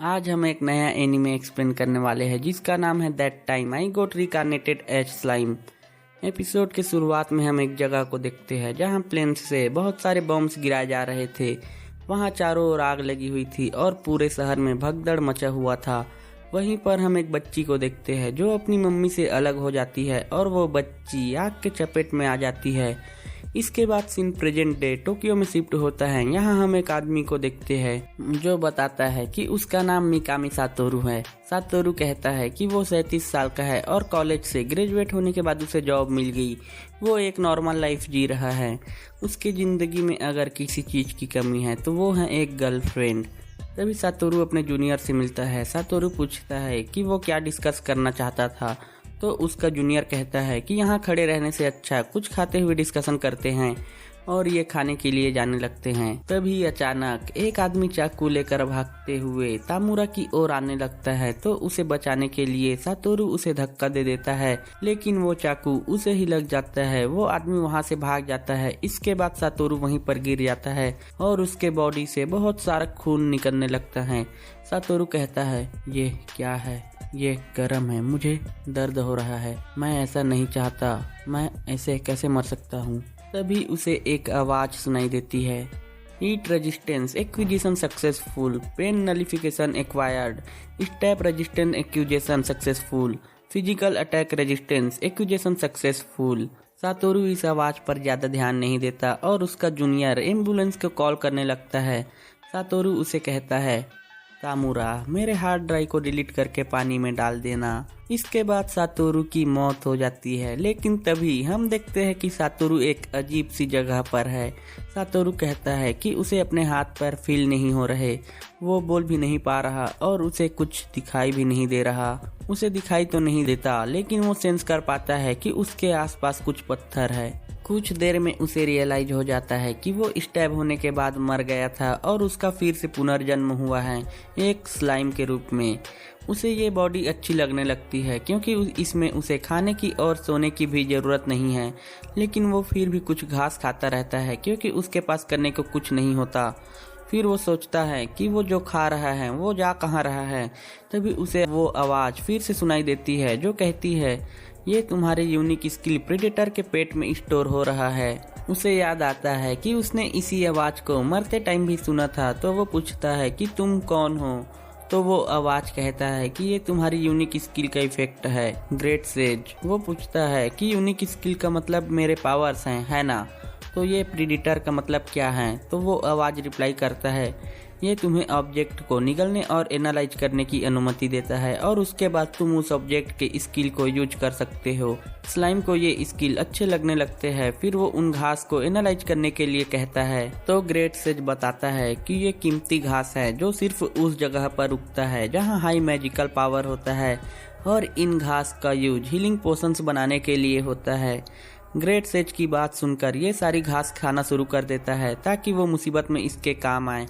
आज हम एक नया एनिमे एक्सप्लेन करने वाले हैं जिसका नाम है that time I got reincarnated as slime. Episode के शुरुआत में हम एक जगह को देखते हैं जहां प्लेन से बहुत सारे बॉम्ब्स गिराए जा रहे थे। वहां चारों ओर आग लगी हुई थी और पूरे शहर में भगदड़ मचा हुआ था। वहीं पर हम एक बच्ची को देखते हैं जो अपनी मम्मी से अलग हो जाती है और वो बच्ची आग के चपेट में आ जाती है। इसके बाद सीन प्रेजेंट डे टोक्यो में शिफ्ट होता है। यहाँ हम एक आदमी को देखते हैं जो बताता है कि उसका नाम मिकामी सातोरू है। सातोरू कहता है कि वो 37 साल का है और कॉलेज से ग्रेजुएट होने के बाद उसे जॉब मिल गई। वो एक नॉर्मल लाइफ जी रहा है। उसकी जिंदगी में अगर किसी चीज की कमी है तो वो है एक गर्लफ्रेंड। तभी सातोरू अपने जूनियर से मिलता है। सातोरू पूछता है कि वो क्या डिस्कस करना चाहता था, तो उसका जूनियर कहता है कि यहाँ खड़े रहने से अच्छा कुछ खाते हुए डिस्कशन करते हैं और ये खाने के लिए जाने लगते हैं। तभी अचानक एक आदमी चाकू लेकर भागते हुए तामुरा की ओर आने लगता है, तो उसे बचाने के लिए सातोरू उसे धक्का दे देता है, लेकिन वो चाकू उसे ही लग जाता है। वो आदमी वहाँ से भाग जाता है। इसके बाद सातोरू वहीं पर गिर जाता है और उसके बॉडी से बहुत सारा खून निकलने लगता है। सातोरू कहता है ये क्या है, ये गर्म है, मुझे दर्द हो रहा है, मैं ऐसा नहीं चाहता, मैं ऐसे कैसे मर सकता हूँ। तभी उसे एक आवाज सुनाई देती है, heat resistance acquisition successful, pain nullification acquired, step resistant acquisition successful, physical attack resistance acquisition successful. Satoru इस आवाज पर ज्यादा ध्यान नहीं देता और उसका जूनियर एम्बुलेंस को कॉल करने लगता है। सातोरू उसे कहता है, तामुरा मेरे हार्ड ड्राइव को डिलीट करके पानी में डाल देना। इसके बाद सातोरू की मौत हो जाती है। लेकिन तभी हम देखते हैं कि सातोरू एक अजीब सी जगह पर है। सातोरू कहता है कि उसे अपने हाथ पैर फील नहीं हो रहे, वो बोल भी नहीं पा रहा और उसे कुछ दिखाई भी नहीं दे रहा। उसे दिखाई तो नहीं देता, लेकिन वो सेंस कर पाता है कि उसके आसपास कुछ पत्थर है। कुछ देर में उसे रियलाइज हो जाता है कि वो स्टैब होने के बाद मर गया था और उसका फिर से पुनर्जन्म हुआ है एक स्लाइम के रूप में। उसे ये बॉडी अच्छी लगने लगती है क्योंकि इसमें उसे खाने की और सोने की भी जरूरत नहीं है, लेकिन वो फिर भी कुछ घास खाता रहता है क्योंकि उसके पास करने को कुछ नहीं होता। फिर वो सोचता है कि वो जो खा रहा है वो जा कहाँ रहा है। तभी उसे वो आवाज फिर से सुनाई देती है जो कहती है, ये तुम्हारे यूनिक स्किल प्रेडेटर के पेट में स्टोर हो रहा है। उसे याद आता है कि उसने इसी आवाज को मरते टाइम भी सुना था। तो वो पूछता है कि तुम कौन हो, तो वो आवाज कहता है कि ये तुम्हारी यूनिक स्किल का इफेक्ट है ग्रेट सेज। वो पूछता है कि यूनिक स्किल का मतलब मेरे पावर्स हैं, है ना, तो ये प्रेडेटर का मतलब क्या है। तो वो आवाज रिप्लाई करता है, ये तुम्हें ऑब्जेक्ट को निगलने और एनालाइज करने की अनुमति देता है और उसके बाद तुम उस ऑब्जेक्ट के स्किल को यूज कर सकते हो। स्लाइम को ये स्किल अच्छे लगने लगते हैं। फिर वो उन घास को एनालाइज करने के लिए कहता है। तो ग्रेट सेज बताता है कि ये कीमती घास है जो सिर्फ उस जगह पर उगता है जहाँ हाई मैजिकल पावर होता है और इन घास का यूज हीलिंग पोशंस बनाने के लिए होता है। ग्रेट सेज की बात सुनकर ये सारी घास खाना शुरू कर देता है ताकि वो मुसीबत में इसके काम आए।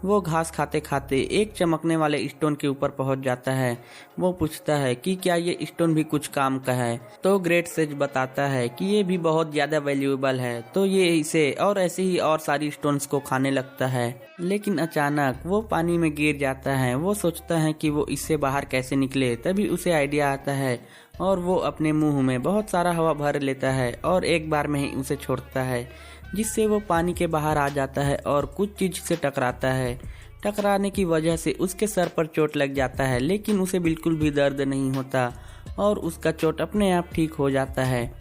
वो घास खाते खाते एक चमकने वाले स्टोन के ऊपर पहुंच जाता है। वो पूछता है कि क्या ये स्टोन भी कुछ काम का है। तो ग्रेट सेज बताता है कि ये भी बहुत ज्यादा वैल्यूएबल है। तो ये इसे और ऐसे ही और सारी स्टोन्स को खाने लगता है। लेकिन अचानक वो पानी में गिर जाता है। वो सोचता है कि वो इससे बाहर कैसे निकले। तभी उसे आइडिया आता है और वो अपने मुंह में बहुत सारा हवा भर लेता है और एक बार में ही उसे छोड़ता है, जिससे वो पानी के बाहर आ जाता है और कुछ चीज से टकराता है। टकराने की वजह से उसके सर पर चोट लग जाता है, लेकिन उसे बिल्कुल भी दर्द नहीं होता और उसका चोट अपने आप ठीक हो जाता है।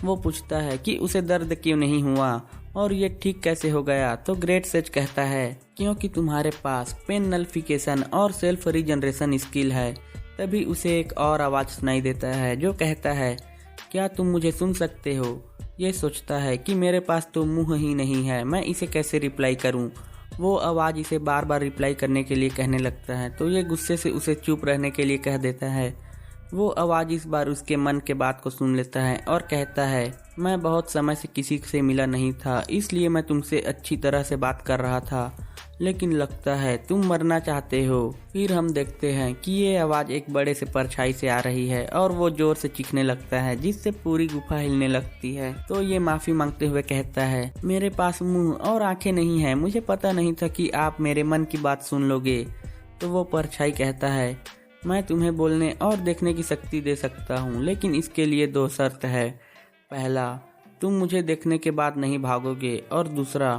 वो पूछता है कि उसे दर्द क्यों नहीं हुआ और ये ठीक कैसे हो गया। तो ग्रेट सेज कहता है, क्योंकि तुम्हारे पास पेन नलिफिकेशन और सेल्फ रीजनरेशन स्किल है। तभी उसे एक और आवाज सुनाई देता है जो कहता है, क्या तुम मुझे सुन सकते हो। ये सोचता है कि मेरे पास तो मुंह ही नहीं है, मैं इसे कैसे रिप्लाई करूं। वो आवाज इसे बार बार रिप्लाई करने के लिए कहने लगता है। तो ये गुस्से से उसे चुप रहने के लिए कह देता है। वो आवाज इस बार उसके मन के बात को सुन लेता है और कहता है, मैं बहुत समय से किसी से मिला नहीं था, इसलिए मैं तुमसे अच्छी तरह से बात कर रहा था, लेकिन लगता है तुम मरना चाहते हो। फिर हम देखते हैं कि ये आवाज एक बड़े से परछाई से आ रही है और वो जोर से चीखने लगता है, जिससे पूरी गुफा हिलने लगती है। तो ये माफी मांगते हुए कहता है, मेरे पास मुंह और आंखें नहीं है, मुझे पता नहीं था कि आप मेरे मन की बात सुन लोगे। तो वो परछाई कहता है, मैं तुम्हें बोलने और देखने की शक्ति दे सकता हूँ, लेकिन इसके लिए 2 शर्त है। पहला, तुम मुझे देखने के बाद नहीं भागोगे, और दूसरा,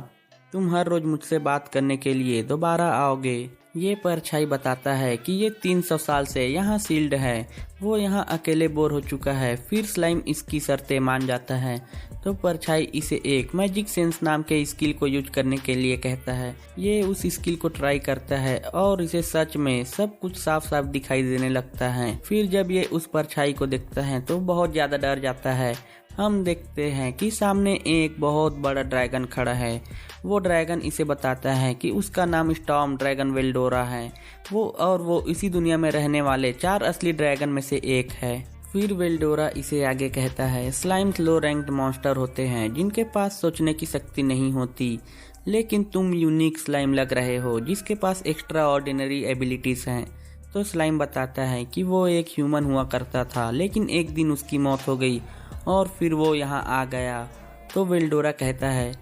तुम हर रोज मुझसे बात करने के लिए दोबारा आओगे। ये परछाई बताता है कि ये 300 साल से यहाँ सील्ड है, वो यहाँ अकेले बोर हो चुका है। फिर स्लाइम इसकी शर्तें मान जाता है, तो परछाई इसे एक मैजिक सेंस नाम के स्किल को यूज करने के लिए कहता है। ये उस स्किल को ट्राई करता है और इसे सच में सब कुछ साफ साफ दिखाई देने लगता है। फिर जब ये उस परछाई को देखता है तो बहुत ज्यादा डर जाता है। हम देखते हैं कि सामने एक बहुत बड़ा ड्रैगन खड़ा है। वो ड्रैगन इसे बताता है कि उसका नाम स्टॉर्म ड्रैगन वेल्डोरा है। वो इसी दुनिया में रहने वाले 4 असली ड्रैगन में से एक है। फिर वेल्डोरा इसे आगे कहता है, स्लाइम्स लो रैंक्ड मॉन्स्टर होते हैं जिनके पास सोचने की शक्ति नहीं होती, लेकिन तुम यूनिक स्लाइम लग रहे हो जिसके पास एक्स्ट्रा ऑर्डिनरी एबिलिटीज हैं। तो स्लाइम बताता है कि वो एक ह्यूमन हुआ करता था, लेकिन एक दिन उसकी मौत हो गई और फिर वो यहाँ आ गया। तो वेल्डोरा कहता है,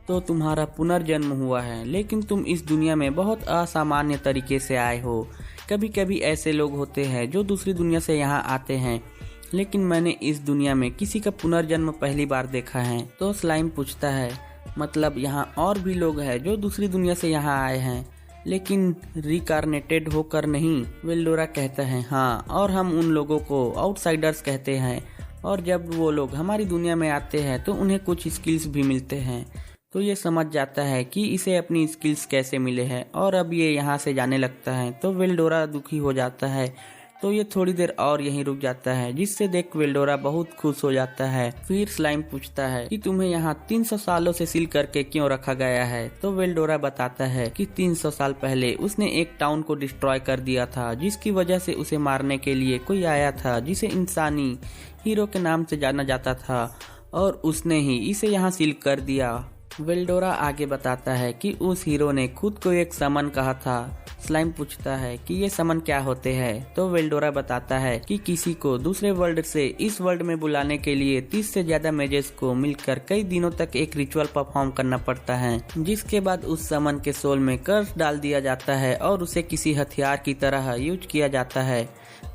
तो तुम्हारा पुनर्जन्म हुआ है, लेकिन तुम इस दुनिया में बहुत असामान्य तरीके से आए हो। कभी कभी ऐसे लोग होते हैं जो दूसरी दुनिया से यहाँ आते हैं, लेकिन मैंने इस दुनिया में किसी का पुनर्जन्म पहली बार देखा है। तो स्लाइम पूछता है, मतलब यहाँ और भी लोग हैं जो दूसरी दुनिया से यहाँ आए हैं, लेकिन रिकार्नेटेड होकर नहीं? वेल्डोरा कहता है, हाँ, और हम उन लोगों को आउटसाइडर्स कहते हैं, और जब वो लोग हमारी दुनिया में आते हैं तो उन्हें कुछ स्किल्स भी मिलते हैं। तो ये समझ जाता है कि इसे अपनी स्किल्स कैसे मिले हैं, और अब ये यहाँ से जाने लगता है। तो वेल्डोरा दुखी हो जाता है, तो ये थोड़ी देर और यहीं रुक जाता है, जिससे देख वेल्डोरा बहुत खुश हो जाता है। फिर स्लाइम पूछता है कि तुम्हें यहाँ 300 सालों से सील करके क्यों रखा गया है? तो वेल्डोरा बताता है कि 300 साल पहले उसने एक टाउन को डिस्ट्रॉय कर दिया था, जिसकी वजह से उसे मारने के लिए कोई आया था जिसे इंसानी हीरो के नाम से जाना जाता था, और उसने ही इसे यहाँ सील कर दिया। वेल्डोरा आगे बताता है कि उस हीरो ने खुद को एक समन कहा था। स्लाइम पूछता है कि ये समन क्या होते हैं? तो वेल्डोरा बताता है कि किसी को दूसरे वर्ल्ड से इस वर्ल्ड में बुलाने के लिए 30 से ज्यादा मेजेस को मिलकर कई दिनों तक एक रिचुअल परफॉर्म करना पड़ता है, जिसके बाद उस समन के सोल में कर्स डाल दिया जाता है और उसे किसी हथियार की तरह यूज किया जाता है,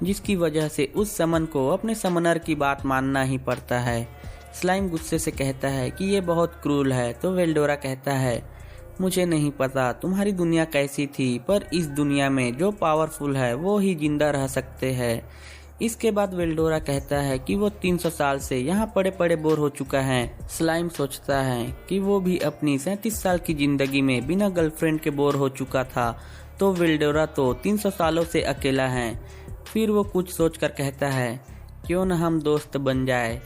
जिसकी वजह से उस समन को अपने समनर की बात मानना ही पड़ता है। स्लाइम गुस्से से कहता है कि ये बहुत क्रूर है। तो वेल्डोरा कहता है, मुझे नहीं पता तुम्हारी दुनिया कैसी थी, पर इस दुनिया में जो पावरफुल है वो ही जिंदा रह सकते हैं। इसके बाद वेल्डोरा कहता है कि वो 300 साल से यहाँ पड़े पड़े बोर हो चुका है। स्लाइम सोचता है कि वो भी अपनी 37 साल की जिंदगी में बिना गर्लफ्रेंड के बोर हो चुका था, तो वेल्डोरा तो 300 सालों से अकेला है। फिर वो कुछ सोचकर कहता है, क्यों न हम दोस्त बन जाए।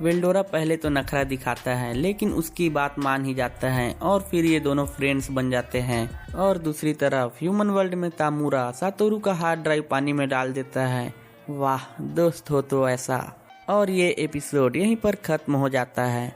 वेल्डोरा पहले तो नखरा दिखाता है, लेकिन उसकी बात मान ही जाता है, और फिर ये दोनों फ्रेंड्स बन जाते हैं। और दूसरी तरफ ह्यूमन वर्ल्ड में तामुरा सातोरू का हार्ड ड्राइव पानी में डाल देता है। वाह, दोस्त हो तो ऐसा। और ये एपिसोड यहीं पर खत्म हो जाता है।